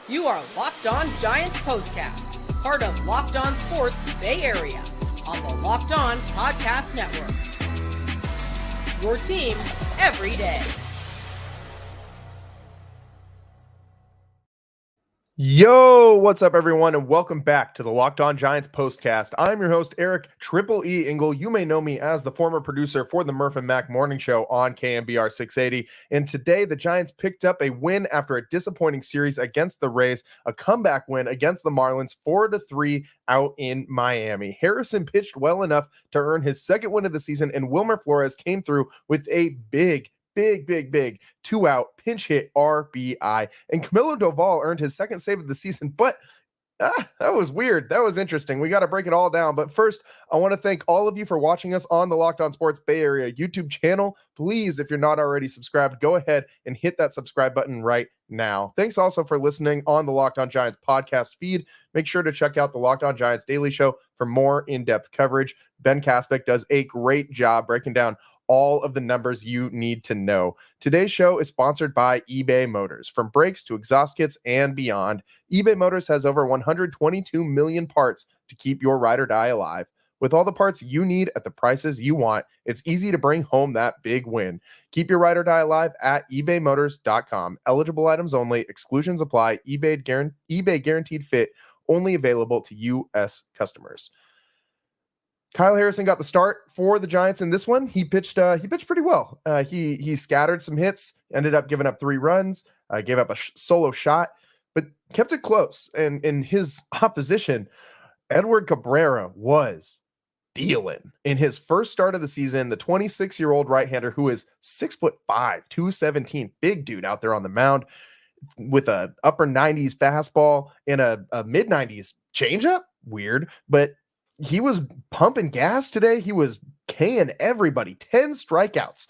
You are Locked On Giants Postcast, part of Locked On Sports Bay Area, on the Locked On Podcast Network. Your team every day. Yo, what's up, everyone, and welcome back to the Locked On Giants Postcast. I'm your host, Eric Triple E Engel. You may know me as the former producer for the Murph and Mac Morning Show on KMBR 680. And today, the Giants picked up a win after a disappointing series against the Rays, a comeback win against the Marlins, 4-3 out in Miami. Harrison pitched well enough to earn his second win of the season, and Wilmer Flores came through with a big two-out pinch hit RBI. And Camillo Doval earned his second save of the season, but that was weird. That was interesting. We got to break it all down. But first, I want to thank all of you for watching us on the Locked On Sports Bay Area YouTube channel. Please, if you're not already subscribed, go ahead and hit that subscribe button right now. Thanks also for listening on the Locked On Giants podcast feed. Make sure to check out the Locked On Giants Daily Show for more in-depth coverage. Ben Kaspick does a great job breaking down all of the numbers you need to know. Today's show is sponsored by eBay Motors. From brakes to exhaust kits and beyond, eBay Motors has over 122 million parts to keep your ride or die alive. With all the parts you need at the prices you want, it's easy to bring home that big win. Keep your ride or die alive at ebaymotors.com. Eligible items only. Exclusions apply. eBay guaranteed fit. Only available to U.S. customers. Kyle Harrison got the start for the Giants in this one. He pitched pretty well. He scattered some hits, ended up giving up 3 runs, gave up a solo shot, but kept it close. And in his opposition, Edward Cabrera was dealing. In his first start of the season, the 26-year-old right-hander who is 6'5", 217, big dude out there on the mound with a upper 90s fastball and a mid 90s changeup. Weird, but he was pumping gas today. He was K-ing everybody. 10 strikeouts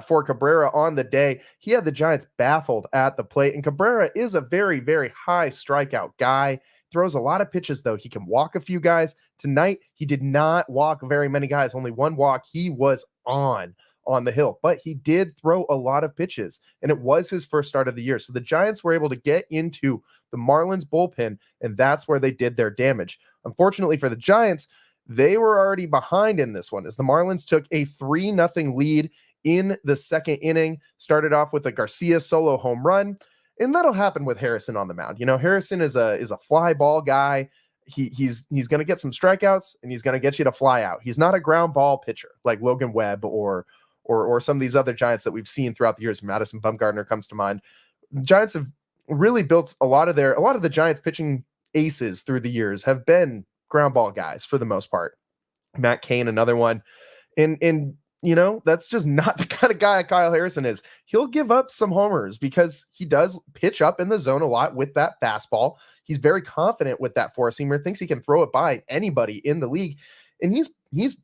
for Cabrera on the day. He had the Giants baffled at the plate, and Cabrera is a very, very high strikeout guy. Throws a lot of pitches, though. He can walk a few guys. Tonight, he did not walk very many guys. Only one walk. He was on the hill, but he did throw a lot of pitches, and it was his first start of the year. So the Giants were able to get into the Marlins bullpen, and that's where they did their damage. Unfortunately for the Giants, they were already behind in this one as the Marlins took a 3-0 lead in the second inning, started off with a Garcia solo home run, and that'll happen with Harrison on the mound. You know, Harrison is a fly ball guy. He's going to get some strikeouts, and he's going to get you to fly out. He's not a ground ball pitcher like Logan Webb or some of these other Giants that we've seen throughout the years. Madison Bumgarner comes to mind. The Giants have really built a lot of the Giants pitching aces through the years have been ground ball guys for the most part. Matt Cain, another one. And you know, that's just not the kind of guy Kyle Harrison is. He'll give up some homers because he does pitch up in the zone a lot with that fastball. He's very confident with that four-seamer, thinks he can throw it by anybody in the league. And he's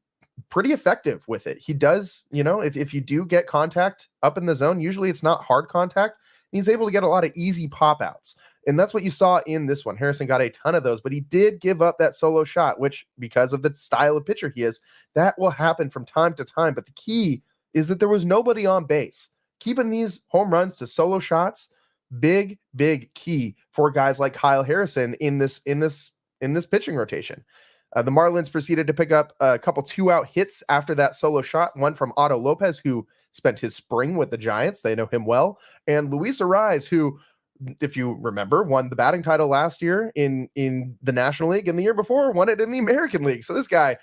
pretty effective with it. He does, you know, if you do get contact up in the zone, usually it's not hard contact. He's able to get a lot of easy pop outs. And that's what you saw in this one. Harrison got a ton of those, but he did give up that solo shot, which because of the style of pitcher he is, that will happen from time to time. But the key is that there was nobody on base. Keeping these home runs to solo shots, big key for guys like Kyle Harrison in this pitching rotation. The Marlins proceeded to pick up a couple 2-out hits after that solo shot, one from Otto Lopez, who spent his spring with the Giants. They know him well. And Luis Arraez, who, if you remember, won the batting title last year in the National League, and the year before won it in the American League. So this guy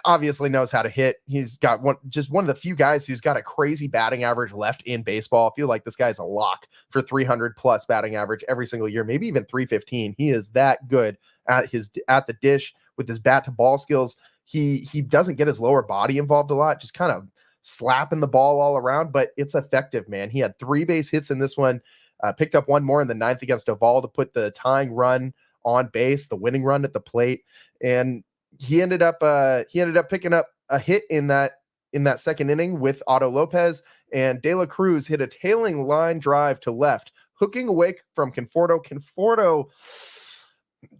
obviously knows how to hit. He's got one of the few guys who's got a crazy batting average left in baseball. I feel like this guy's a lock for 300 plus batting average every single year, maybe even 315. He is that good at the dish with his bat to ball skills. He doesn't get his lower body involved a lot, just kind of slapping the ball all around, but it's effective, man. He had 3 base hits in this one. Picked up one more in the 9th against Doval to put the tying run on base, the winning run at the plate, and he ended up picking up a hit in that second inning with Otto Lopez, and De La Cruz hit a tailing line drive to left, hooking away from Conforto. Conforto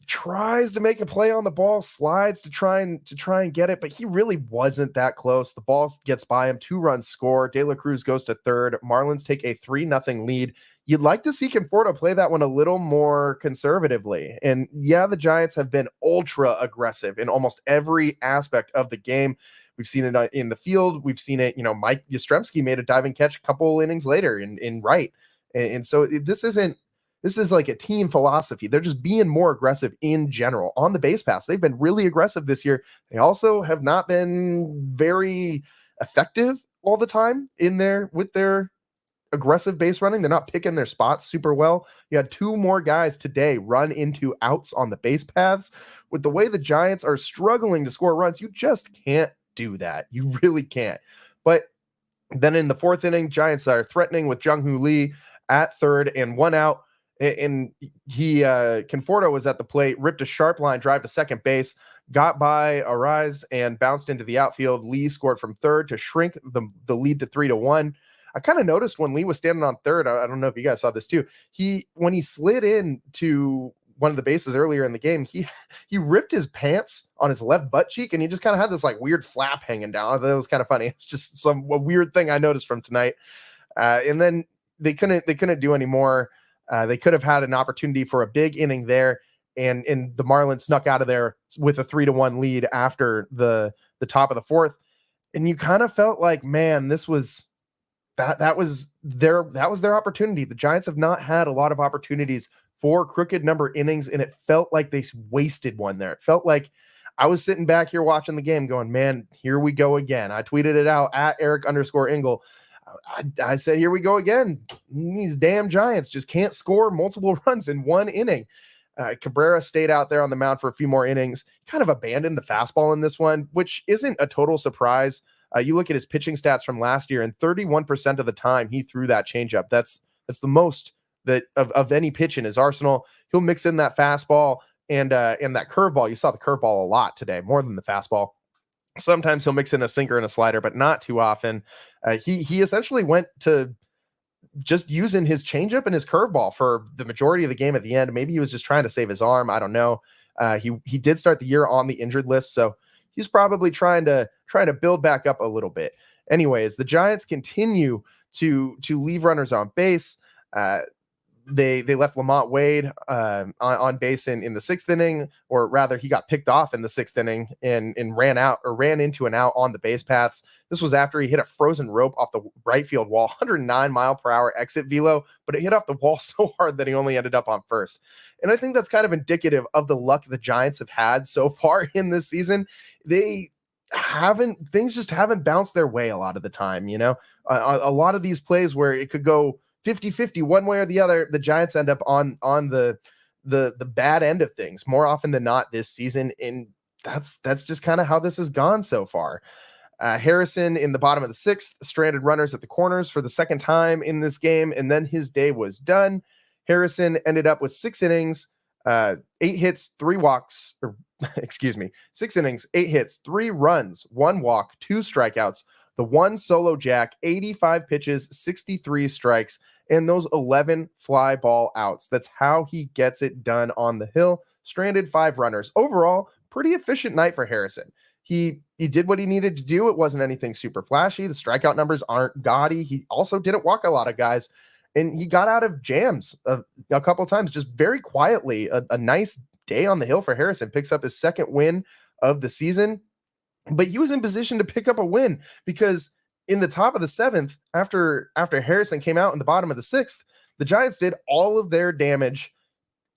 tries to make a play on the ball, slides to try and get it, but he really wasn't that close. The ball gets by him, 2 runs score. De La Cruz goes to third. Marlins take a 3-0 lead. You'd like to see Conforto play that one a little more conservatively. And yeah, the Giants have been ultra aggressive in almost every aspect of the game. We've seen it in the field. We've seen it, Mike Yastrzemski made a diving catch a couple innings later in right. And so this is like a team philosophy. They're just being more aggressive in general on the base pass. They've been really aggressive this year. They also have not been very effective all the time with their aggressive base running. They're not picking their spots super well. You had 2 more guys today run into outs on the base paths. With the way the Giants are struggling to score runs, you just can't do that. You really can't. But then in the 4th inning, Giants are threatening with Jung-Hoo Lee at third and 1 out. And Conforto was at the plate, ripped a sharp line drive to second base, got by Arraez and bounced into the outfield. Lee scored from third to shrink the lead to 3-1. I kind of noticed when Lee was standing on third, I don't know if you guys saw this too. When he slid in to one of the bases earlier in the game, he ripped his pants on his left butt cheek, and he just kind of had this like weird flap hanging down. I thought it was kind of funny. It's just a weird thing I noticed from tonight. And then they couldn't do any more. They could have had an opportunity for a big inning there, and the Marlins snuck out of there with a 3-1 lead after the top of the 4th. And you kind of felt like, man, that was their opportunity. The Giants have not had a lot of opportunities for crooked number innings, and it felt like they wasted one there. It felt like I was sitting back here watching the game going, man, here we go again. I tweeted it out at Eric_Engel. I said, here we go again. These damn Giants just can't score multiple runs in one inning. Cabrera stayed out there on the mound for a few more innings, kind of abandoned the fastball in this one, which isn't a total surprise. You look at his pitching stats from last year, and 31% of the time he threw that changeup. That's the most that of any pitch in his arsenal. He'll mix in that fastball and that curveball. You saw the curveball a lot today, more than the fastball. Sometimes he'll mix in a sinker and a slider, but not too often. He essentially went to just using his changeup and his curveball for the majority of the game at the end. Maybe he was just trying to save his arm. I don't know. He did start the year on the injured list, so he's probably trying to build back up a little bit. Anyways, the Giants continue to leave runners on base. They left Lamont Wade on base in the 6th inning, or rather he got picked off in the 6th inning and ran into an out on the base paths. This was after he hit a frozen rope off the right field wall, 109 mile per hour exit velo, but it hit off the wall so hard that he only ended up on first. And I think that's kind of indicative of the luck the Giants have had so far in this season. Things just haven't bounced their way a lot of the time. A lot of these plays where it could go 50-50 one way or the other, the Giants end up on the bad end of things more often than not this season. And that's just kind of how this has gone so far. Harrison in the bottom of the 6th stranded runners at the corners for the second time in this game, and then his day was done. Harrison ended up with 6 innings, 8 hits, 3 walks, 6 innings, 8 hits, 3 runs, 1 walk, 2 strikeouts, the 1 solo jack, 85 pitches, 63 strikes, and those 11 fly ball outs. That's how he gets it done on the hill. Stranded 5 runners. Overall, pretty efficient night for Harrison. He did what he needed to do. It wasn't anything super flashy. The strikeout numbers aren't gaudy. He also didn't walk a lot of guys, and he got out of jams a couple of times, just very quietly. A nice day on the hill for Harrison. Picks up his 2nd win of the season. But he was in position to pick up a win, because in the top of the 7th, after Harrison came out in the bottom of the 6th, the Giants did all of their damage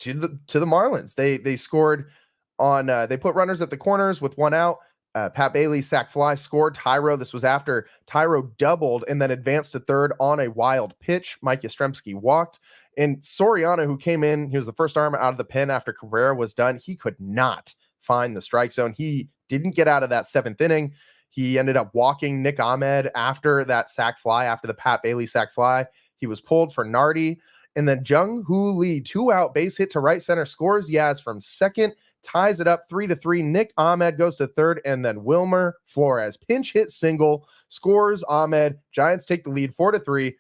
to the Marlins. They scored on they put runners at the corners with 1 out. Pat Bailey sac fly scored Tyro. This was after Tyro doubled and then advanced to third on a wild pitch. Mike Yastrzemski walked. And Soriano, who came in, he was the first arm out of the pen after Cabrera was done. He could not find the strike zone. He didn't get out of that 7th inning. He ended up walking Nick Ahmed after that sac fly, after the Pat Bailey sac fly. He was pulled for Nardi. And then Jung-Hoo Lee, 2 out, base hit to right center, scores Yaz from second, ties it up 3-3. Nick Ahmed goes to third, and then Wilmer Flores, pinch hit single, scores Ahmed. Giants take the lead 4-3.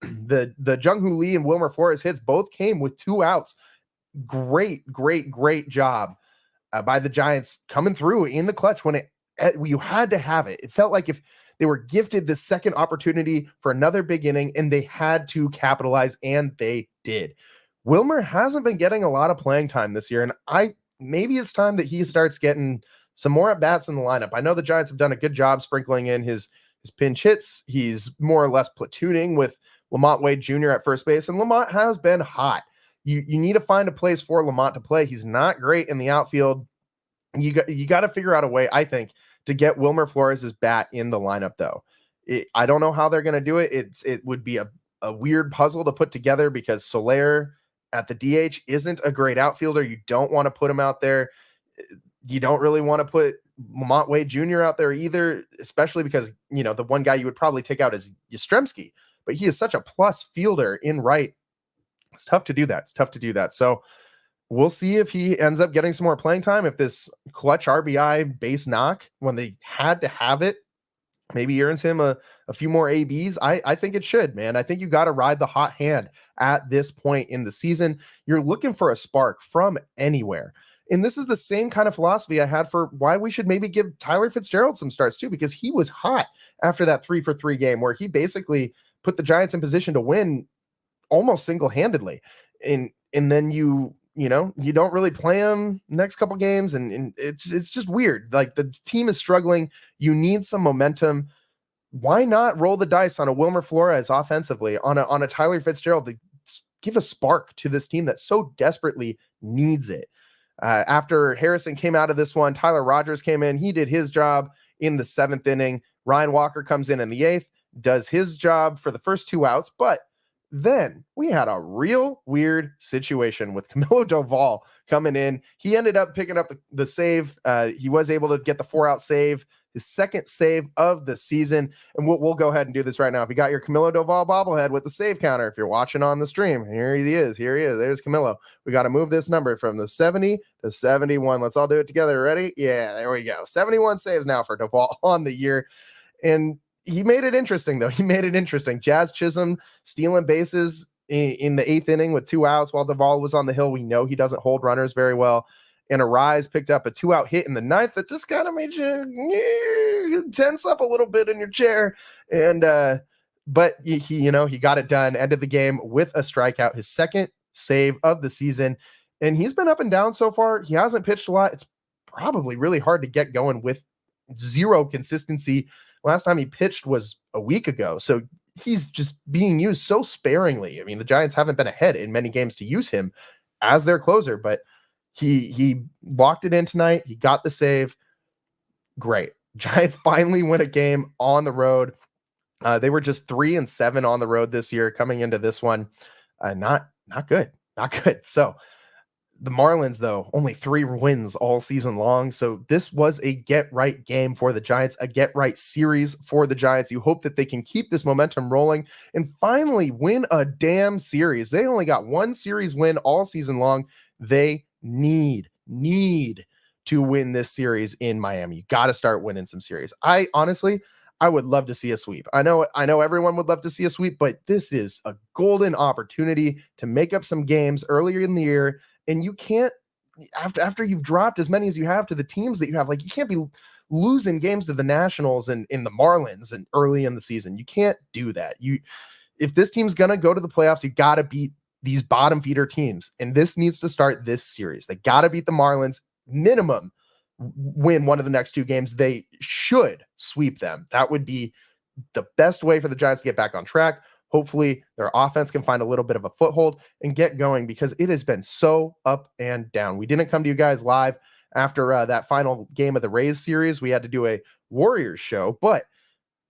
The Jung-Hoo Lee and Wilmer Flores hits both came with 2 outs. great job by the Giants coming through in the clutch when you had to have it. It felt like if they were gifted the second opportunity for another big inning and they had to capitalize, and they did. Wilmer hasn't been getting a lot of playing time this year, and maybe it's time that he starts getting some more at bats in the lineup. I know the Giants have done a good job sprinkling in his pinch hits. He's more or less platooning with Lamont Wade Jr. at first base, and Lamont has been hot. You need to find a place for Lamont to play. He's not great in the outfield. You got to figure out a way, I think, to get Wilmer Flores' bat in the lineup, though. I don't know how they're going to do it. It would be a weird puzzle to put together because Soler at the DH isn't a great outfielder. You don't want to put him out there. You don't really want to put Lamont Wade Jr. out there either, especially because, the one guy you would probably take out is Yastrzemski, but he is such a plus fielder in right. It's tough to do that. So we'll see if he ends up getting some more playing time, if this clutch RBI base knock, when they had to have it, maybe earns him a few more ABs. I think it should, man. I think you got to ride the hot hand at this point in the season. You're looking for a spark from anywhere. And this is the same kind of philosophy I had for why we should maybe give Tyler Fitzgerald some starts too, because he was hot after that 3-for-3 game where he basically put the Giants in position to win almost single-handedly. And then you don't really play him next couple games, and it's just weird. Like, the team is struggling. You need some momentum. Why not roll the dice on a Wilmer Flores offensively, on a Tyler Fitzgerald to give a spark to this team that so desperately needs it? After Harrison came out of this one, Tyler Rogers came in. He did his job in the 7th inning. Ryan Walker comes in the 8th, does his job for the first 2 outs, but then we had a real weird situation with Camillo Doval coming in. He ended up picking up the save. He was able to get the 4-out save, his second save of the season. And we'll go ahead and do this right now. If you got your Camillo Doval bobblehead with the save counter, if you're watching on the stream, here he is. There's Camillo. We got to move this number from the 70 to 71. Let's all do it together. Ready? Yeah, there we go. 71 saves now for Doval on the year. And he made it interesting, though. Jazz Chisholm stealing bases in the 8th inning with 2 outs while Doval was on the hill. We know he doesn't hold runners very well. And Arise picked up a 2-out hit in the 9th that just kind of made you tense up a little bit in your chair. And but he got it done. Ended the game with a strikeout, his second save of the season. And he's been up and down so far. He hasn't pitched a lot. It's probably really hard to get going with zero consistency. Last time he pitched was a week ago. So he's just being used so sparingly. I mean, the Giants haven't been ahead in many games to use him as their closer, but he walked it in tonight. He got the save. Great. Giants finally win a game on the road. They were just 3-7 on the road this year coming into this one. Not good. So the Marlins, though, only 3 wins all season long. So this was a get-right game for the Giants, a get-right series for the Giants. You hope that they can keep this momentum rolling and finally win a damn series. They only got 1 series win all season long. They need to win this series in Miami. You got to start winning some series. I would love to see a sweep. I know everyone would love to see a sweep, but this is a golden opportunity to make up some games earlier in the year. And you can't, after you've dropped as many as you have to the teams that you have, like, you can't be losing games to the Nationals and in the Marlins and early in the season. You can't do that. If this team's going to go to the playoffs, you got to beat these bottom feeder teams. And this needs to start this series. They got to beat the Marlins, minimum win one of the next 2 games. They should sweep them. That would be the best way for the Giants to get back on track. Hopefully their offense can find a little bit of a foothold and get going, because it has been so up and down. We didn't come to you guys live after that final game of the Rays series. We had to do a Warriors show, but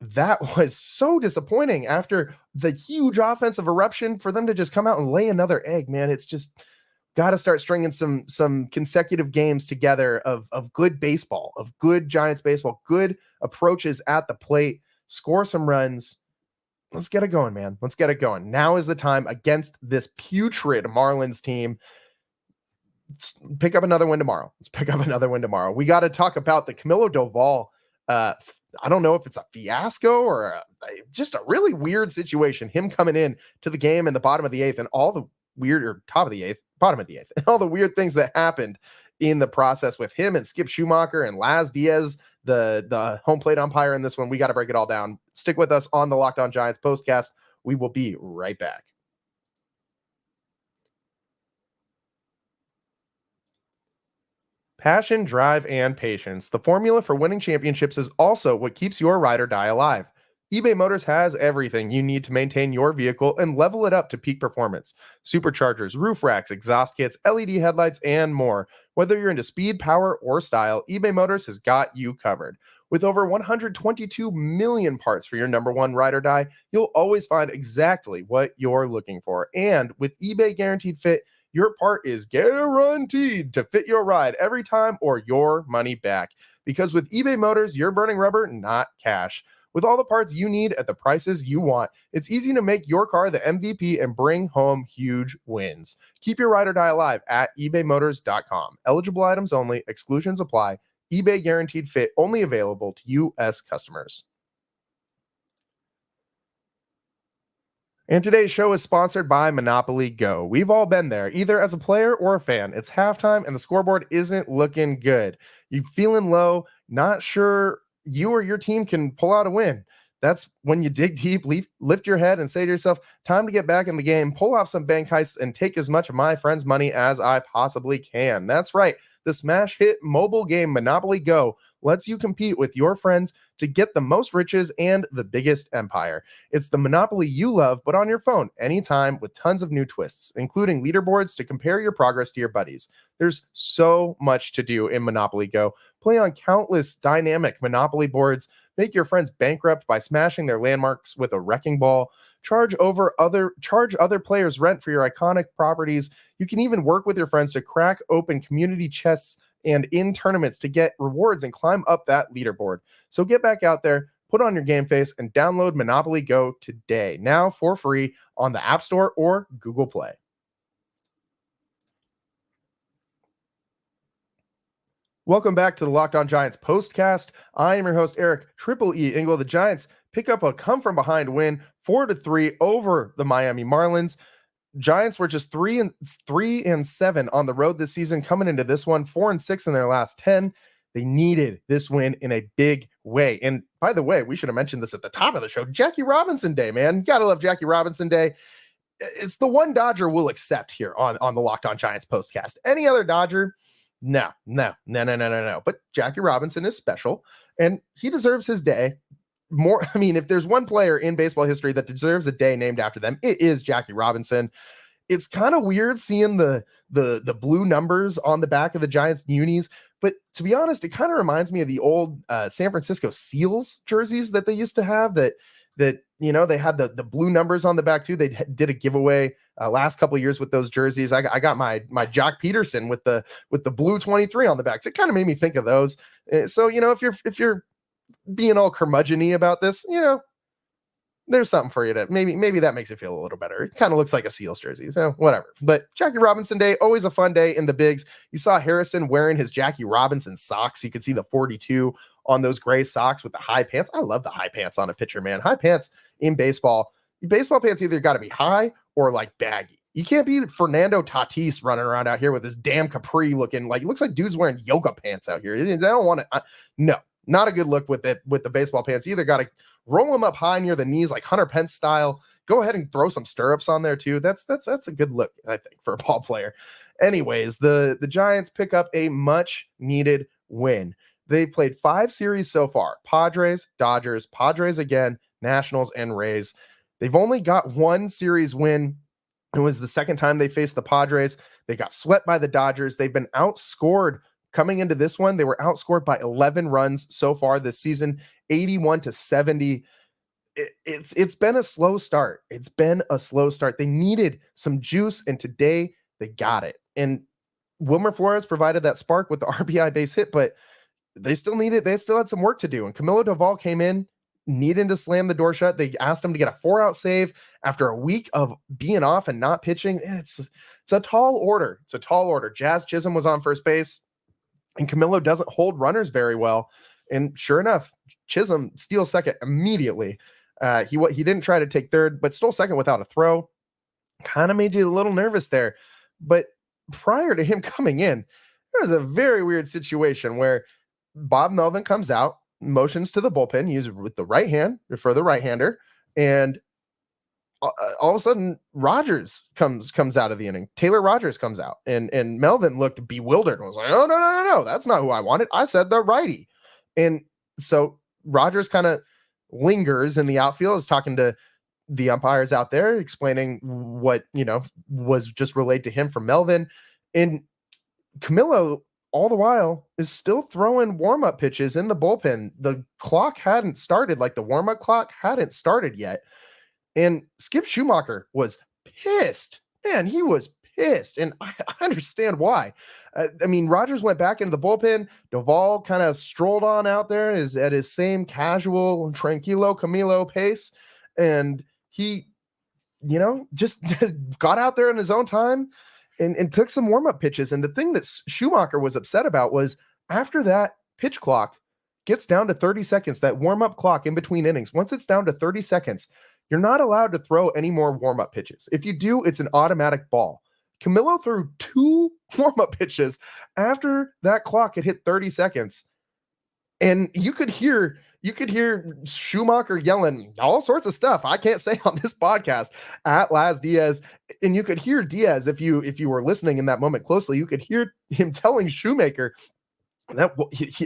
that was so disappointing after the huge offensive eruption for them to just come out and lay another egg, man. It's just got to start stringing some consecutive games together of good baseball, of good Giants baseball, good approaches at the plate, score some runs. Let's get it going, man. Let's get it going. Now is the time against this putrid Marlins team. Let's pick up another win tomorrow. We got to talk about the Camillo Doval. I don't know if it's a fiasco or just a really weird situation. Him coming in to the game in the bottom of the 8th and all the weird, or top of the 8th, bottom of the eighth, and all the weird things that happened in the process with him and Skip Schumacher and Laz Diaz, the home plate umpire in this one. We got to break it all down. Stick with us on the Locked On Giants postcast. We will be right back. Passion, drive, and patience. The formula for winning championships is also what keeps your ride or die alive. eBay Motors has everything you need to maintain your vehicle and level it up to peak performance. Superchargers, roof racks, exhaust kits, LED headlights, and more. Whether you're into speed, power, or style, eBay Motors has got you covered. With over 122 million parts for your number one ride or die, you'll always find exactly what you're looking for. And with eBay Guaranteed Fit, your part is guaranteed to fit your ride every time or your money back. Because with eBay Motors, you're burning rubber, not cash. With all the parts you need at the prices you want, it's easy to make your car the MVP and bring home huge wins. Keep your ride or die alive at ebaymotors.com. Eligible items only. Exclusions apply. eBay Guaranteed Fit only available to U.S. customers. And today's show is sponsored by Monopoly Go. We've all been there, either as a player or a fan. It's halftime and the scoreboard isn't looking good. You're feeling low, not sure you or your team can pull out a win. That's when you dig deep, lift your head and say to yourself, time to get back in the game, pull off some bank heists, and take as much of my friends' money as I possibly can. That's right. The smash hit mobile game Monopoly Go lets you compete with your friends to get the most riches and the biggest empire. It's the Monopoly you love, but on your phone, anytime, with tons of new twists, including leaderboards to compare your progress to your buddies. There's so much to do in Monopoly Go. Play on countless dynamic Monopoly boards, make your friends bankrupt by smashing their landmarks with a wrecking ball, charge other players rent for your iconic properties. You can even work with your friends to crack open community chests and in tournaments to get rewards and climb up that leaderboard. So get back out there, put on your game face, and download Monopoly Go today, now for free on the App Store or Google Play. Welcome back to the Locked On Giants postcast. I am your host, Eric Triple E Engel. The Giants pick up a come-from-behind win, 4-3 over the Miami Marlins. Giants were just 3-7 on the road this season, coming into this one 4-6 in their last 10. They needed this win in a big way. And by the way, we should have mentioned this at the top of the show. Jackie Robinson Day, man. You gotta love Jackie Robinson Day. It's the one Dodger we'll accept here on the Locked On Giants postcast. Any other Dodger? No. But Jackie Robinson is special, and he deserves his day. If there's one player in baseball history that deserves a day named after them, it is Jackie Robinson. It's kind of weird seeing the blue numbers on the back of the Giants unis, but to be honest, it kind of reminds me of the old San Francisco Seals jerseys that they used to have. That they had the blue numbers on the back too. They did a giveaway last couple of years with those jerseys. I got my Jock Peterson with the blue 23 on the back. So it kind of made me think of those. So if you're being all curmudgeon-y about this, there's something for you to maybe that makes it feel a little better. It kind of looks like a Seals jersey, so whatever. But Jackie Robinson Day, always a fun day in the bigs. You saw Harrison wearing his Jackie Robinson socks. You could see the 42 on those gray socks with the high pants. I love the high pants on a pitcher, man. High pants in baseball. Baseball pants either got to be high or like baggy. You can't be Fernando Tatis running around out here with this damn capri looking like, it looks like dude's wearing yoga pants out here. I don't want to. No, not a good look with the baseball pants. You either got to roll them up high near the knees like Hunter Pence style. Go ahead and throw some stirrups on there too. That's a good look, I think, for a ball player. Anyways, the Giants pick up a much needed win. They played 5 series so far: Padres, Dodgers, Padres again, Nationals, and Rays. They've only got 1 series win. It was the second time they faced the Padres. They got swept by the Dodgers. They've been outscored coming into this one. They were outscored by 11 runs so far this season, 81-70. It's been a slow start. They needed some juice, and today they got it. And Wilmer Flores provided that spark with the RBI base hit, but they still had some work to do. And Camillo Doval came in needing to slam the door shut. They asked him to get a 4-out save after a week of being off and not pitching. It's a tall order. Jazz Chisholm was on first base, and Camillo doesn't hold runners very well. And sure enough, Chisholm steals second immediately. He didn't try to take third, but stole second without a throw. Kind of made you a little nervous there. But prior to him coming in, there was a very weird situation where Bob Melvin comes out, motions to the bullpen. He's with the right hand for the right-hander, and all of a sudden Rogers comes out of the inning. Taylor Rogers comes out, and Melvin looked bewildered and was like, "Oh, no, that's not who I wanted. I said the righty." And so Rogers kind of lingers in the outfield, is talking to the umpires out there, explaining what was just relayed to him from Melvin. And Camillo, all the while, is still throwing warm-up pitches in the bullpen. The clock hadn't started, like the warm-up clock hadn't started yet. And Skip Schumacher was pissed. Man, he was pissed. And I understand why. I mean, Rogers went back into the bullpen. Doval kind of strolled on out there at his same casual, tranquilo Camilo pace. And he, just got out there in his own time and took some warm-up pitches. And the thing that Schumacher was upset about was after that pitch clock gets down to 30 seconds, that warm-up clock in between innings, once it's down to 30 seconds, you're not allowed to throw any more warm-up pitches. If you do, it's an automatic ball. Camillo threw 2 warm-up pitches after that clock had hit 30 seconds. And you could hear Schumacher yelling all sorts of stuff I can't say on this podcast at Laz Diaz. And you could hear Diaz, if you were listening in that moment closely, you could hear him telling Shoemaker that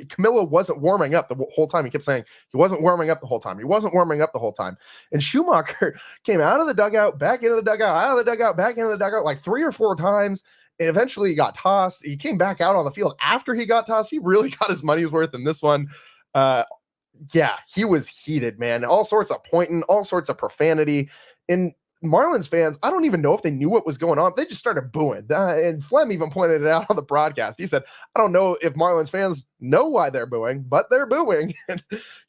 Camillo wasn't warming up the whole time. He kept saying he wasn't warming up the whole time. He wasn't warming up the whole time. And Schumacher came out of the dugout, back into the dugout, out of the dugout, back into the dugout like 3 or 4 times. And eventually he got tossed. He came back out on the field after he got tossed. He really got his money's worth in this one. Yeah, he was heated, man. All sorts of pointing, all sorts of profanity. And Marlins fans, I don't even know if they knew what was going on. They just started booing. And Flem even pointed it out on the broadcast. He said, I don't know if Marlins fans know why they're booing, but they're booing. And,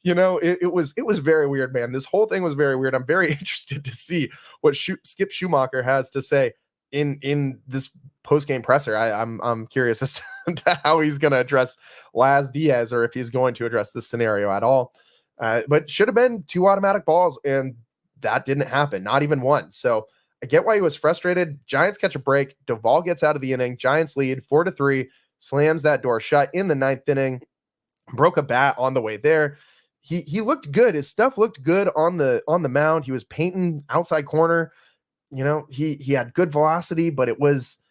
it was very weird, man. This whole thing was very weird. I'm very interested to see what Skip Schumacher has to say in this post-game presser. I'm curious as to how he's going to address Laz Diaz, or if he's going to address this scenario at all. But should have been 2 automatic balls, and that didn't happen, not even one. So I get why he was frustrated. Giants catch a break. Doval gets out of the inning. Giants lead 4-3, slams that door shut in the 9th inning, broke a bat on the way there. He looked good. His stuff looked good on the mound. He was painting outside corner. He had good velocity, but it was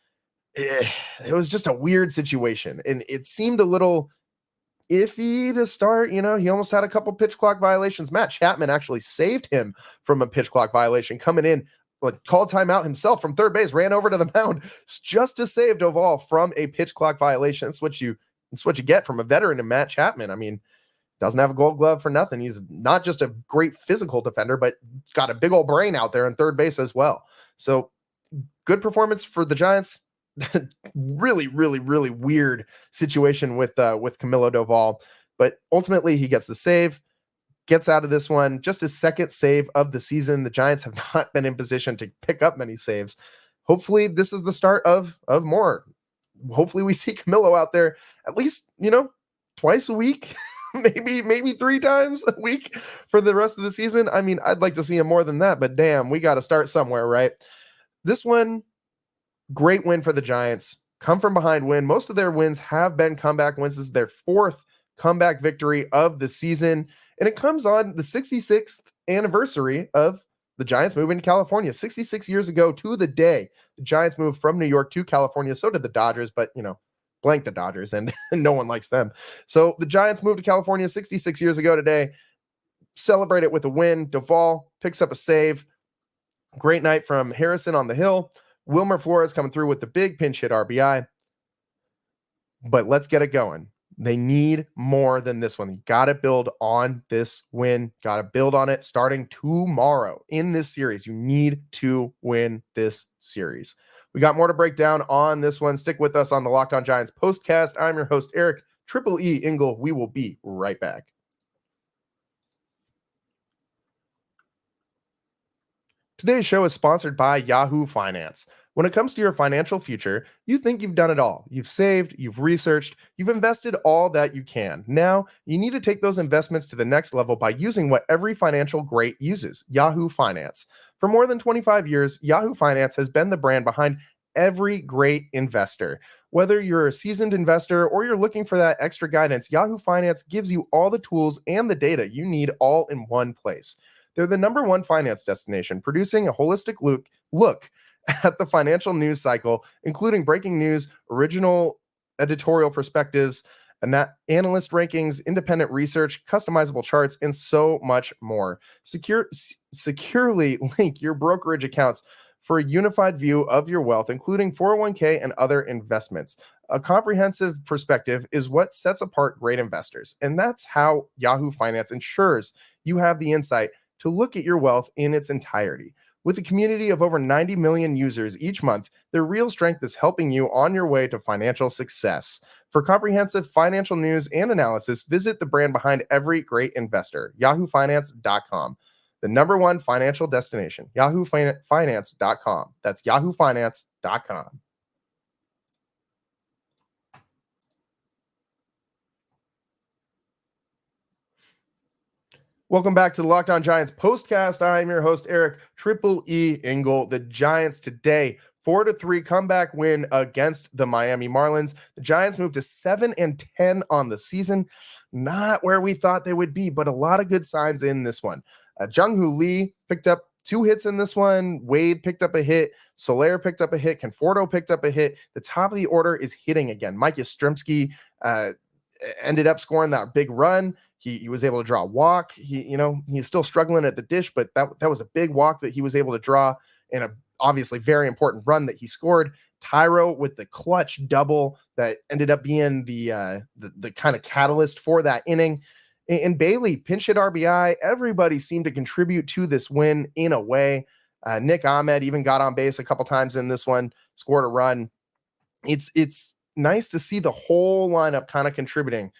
just a weird situation. And it seemed a little iffy to start. He almost had a couple pitch clock violations. Matt Chapman actually saved him from a pitch clock violation, coming in, called timeout himself from third base, ran over to the mound just to save Doval from a pitch clock violation. It's what you get from a veteran in Matt Chapman. I mean, doesn't have a gold glove for nothing. He's not just a great physical defender, but got a big old brain out there in third base as well. So good performance for the Giants. Really, really, really weird situation with Camillo Doval, but ultimately he gets the save, gets out of this one. Just his 2nd save of the season. The Giants have not been in position to pick up many saves. Hopefully this is the start of more. Hopefully we see Camillo out there at least, twice a week, maybe 3 times a week for the rest of the season. I mean, I'd like to see him more than that, but damn, we got to start somewhere, right? This one, great win for the Giants. Come from behind win. Most of their wins have been comeback wins. This is their 4th comeback victory of the season. And it comes on the 66th anniversary of the Giants moving to California. 66 years ago to the day, the Giants moved from New York to California. So did the Dodgers, but blank the Dodgers, and no one likes them. So the Giants moved to California 66 years ago today. Celebrate it with a win. Doval picks up a save. Great night from Harrison on the hill. Wilmer Flores coming through with the big pinch hit RBI. But let's get it going. They need more than this one. You got to build on this win. Got to build on it starting tomorrow in this series. You need to win this series. We got more to break down on this one. Stick with us on the Locked On Giants postcast. I'm your host, Eric Triple E Ingle. We will be right back. Today's show is sponsored by Yahoo Finance. When it comes to your financial future, you think you've done it all. You've saved, you've researched, you've invested all that you can. Now, you need to take those investments to the next level by using what every financial great uses, Yahoo Finance. For more than 25 years, Yahoo Finance has been the brand behind every great investor. Whether you're a seasoned investor or you're looking for that extra guidance, Yahoo Finance gives you all the tools and the data you need all in one place. They're the #1 finance destination, producing a holistic look at the financial news cycle, including breaking news, original editorial perspectives, analyst rankings, independent research, customizable charts, and so much more. Securely link your brokerage accounts for a unified view of your wealth, including 401k and other investments. A comprehensive perspective is what sets apart great investors, and that's how Yahoo Finance ensures you have the insight to look at your wealth in its entirety. With a community of over 90 million users each month, their real strength is helping you on your way to financial success. For comprehensive financial news and analysis, visit the brand behind every great investor, yahoofinance.com. The #1 financial destination, yahoofinance.com. That's yahoofinance.com. Welcome back to the Locked On Giants postcast. I'm your host, Eric Triple E Engel. The Giants today, 4-3 comeback win against the Miami Marlins. The Giants moved to 7-10 on the season. Not where we thought they would be, but a lot of good signs in this one. Jung-Hoo Lee picked up 2 hits in this one. Wade picked up a hit. Soler picked up a hit. Conforto picked up a hit. The top of the order is hitting again. Mike Yastrzemski ended up scoring that big run. He was able to draw a walk. He's still struggling at the dish, but that was a big walk that he was able to draw, and a obviously very important run that he scored. Tyro with the clutch double that ended up being the kind of catalyst for that inning. And Bailey, pinch hit RBI. Everybody seemed to contribute to this win in a way. Nick Ahmed even got on base a couple times in this one, scored a run. It's nice to see the whole lineup kind of contributing.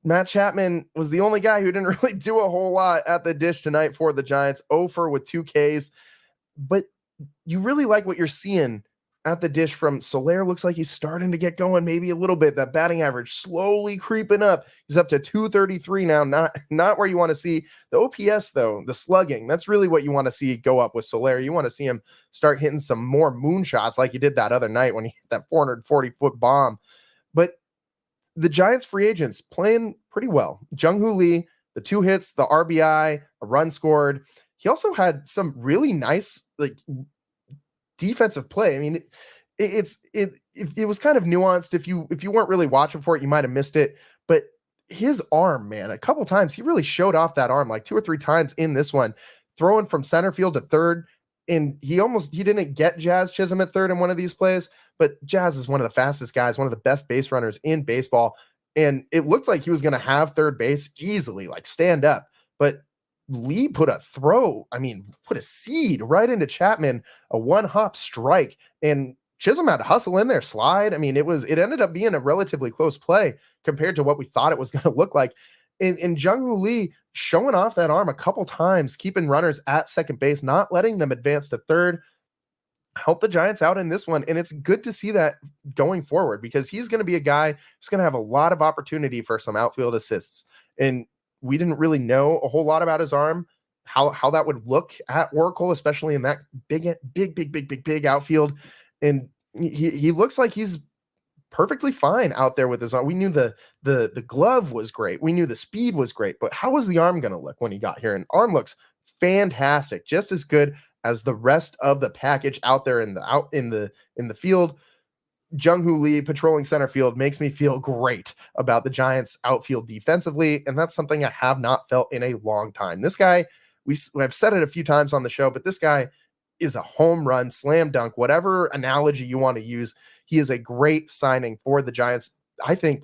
Matt Chapman was the only guy who didn't really do a whole lot at the dish tonight for the Giants. 0 with 2 Ks. But you really like what you're seeing at the dish from Soler. Looks like he's starting to get going maybe a little bit. That batting average slowly creeping up. He's up to 233 now. Not where you want to see. The OPS, though, the slugging, that's really what you want to see go up with Soler. You want to see him start hitting some more moonshots like he did that other night when he hit that 440-foot bomb. But the Giants free agents playing pretty well. Jung-Hoo Lee, the 2 hits, the RBI, a run scored. He also had some really nice defensive play. I mean, it was kind of nuanced. If you weren't really watching for it, you might have missed it. But his arm, man, a couple times he really showed off that arm, like 2 or 3 times in this one, throwing from center field to third. And he didn't get Jazz Chisholm at third in one of these plays, but Jazz is one of the fastest guys, one of the best base runners in baseball. And it looked like he was going to have third base easily, like stand up. But Lee put a seed right into Chapman, a 1-hop strike. And Chisholm had to hustle in there, slide. I mean, it ended up being a relatively close play compared to what we thought it was going to look like. And Jung-Hoo Lee showing off that arm a couple times, keeping runners at second base, not letting them advance to third, helped the Giants out in this one. And it's good to see that going forward, because he's going to be a guy who's going to have a lot of opportunity for some outfield assists. And we didn't really know a whole lot about his arm, how that would look at Oracle, especially in that big outfield. And he looks like he's perfectly fine out there with his arm. We knew the glove was great. We knew the speed was great, but how was the arm going to look when he got here? And arm looks fantastic, just as good as the rest of the package out there in the field. Jung-Hoo Lee patrolling center field makes me feel great about the Giants outfield defensively, and that's something I have not felt in a long time. This guy, I've said it a few times on the show, but this guy is a home run, slam dunk, whatever analogy you want to use. He is a great signing for the Giants. I think,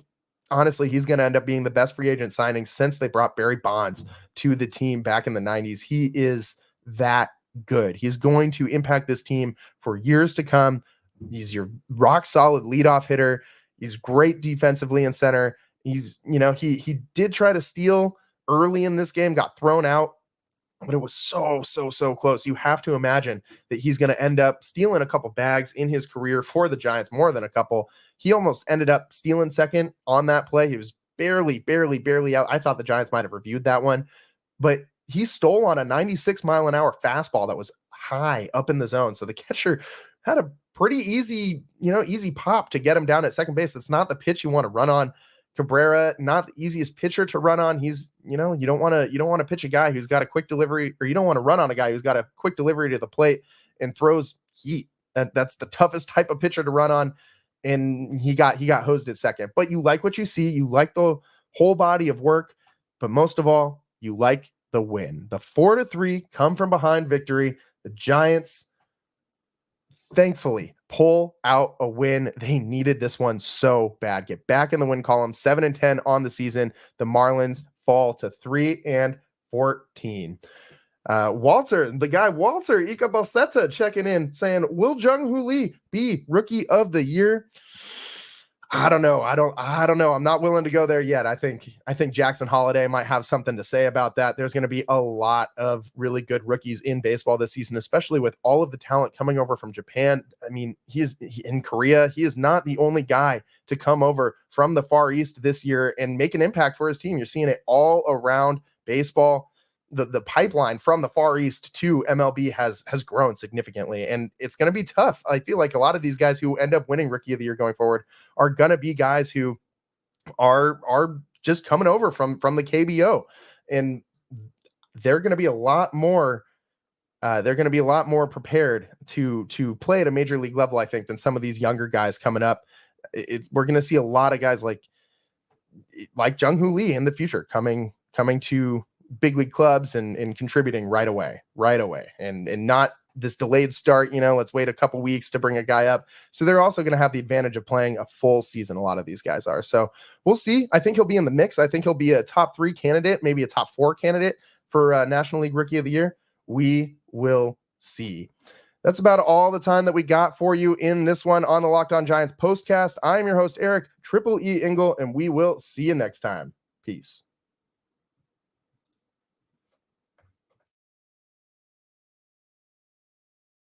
honestly, he's going to end up being the best free agent signing since they brought Barry Bonds to the team back in the 90s. He is that good. He's going to impact this team for years to come. He's your rock solid leadoff hitter. He's great defensively in center. He did try to steal early in this game, got thrown out, but it was so close. You have to imagine that he's going to end up stealing a couple bags in his career for the Giants, more than a couple. He almost ended up stealing second on that play. He was barely out. I thought the Giants might have reviewed that one, but he stole on a 96-mile-an-hour fastball that was high up in the zone. So the catcher had a pretty easy pop to get him down at second base. That's not the pitch you want to run on. Cabrera, not the easiest pitcher to run on. He's, you don't want to pitch a guy who's got a quick delivery, or you don't want to run on a guy who's got a quick delivery to the plate and throws heat. That's the toughest type of pitcher to run on. And he got hosed at second. But you like what you see. You like the whole body of work. But most of all, you like the win. The 4-3 come from behind victory. The Giants thankfully pull out a win. They needed this one so bad. Get back in the win column. 7-10 on the season. The Marlins fall to 3-14. Walter Ika Balsetta checking in saying, will Jung-Hoo Lee be rookie of the year? I don't know. I'm not willing to go there yet. I think Jackson Holiday might have something to say about that. There's going to be a lot of really good rookies in baseball this season, especially with all of the talent coming over from Japan. I mean, he's in Korea. He is not the only guy to come over from the Far East this year and make an impact for his team. You're seeing it all around baseball. The pipeline from the Far East to MLB has grown significantly, and it's going to be tough. I feel like a lot of these guys who end up winning Rookie of the Year going forward are going to be guys who are just coming over from the KBO, and they're going to be a lot more prepared to play at a major league level, I think, than some of these younger guys coming up. We're going to see a lot of guys like Jung-Hoo Lee in the future coming to big league clubs and contributing right away and not this delayed start, let's wait a couple weeks to bring a guy up. So they're also going to have the advantage of playing a full season. A lot of these guys are. So we'll see. I think he'll be in the mix. I think he'll be a top 3 candidate, maybe a top 4 candidate for National League Rookie of the Year. We will see. That's about all the time that we got for you in this one on the Locked On Giants postcast. I'm your host, Eric Triple E Engel, and we will see you next time. Peace.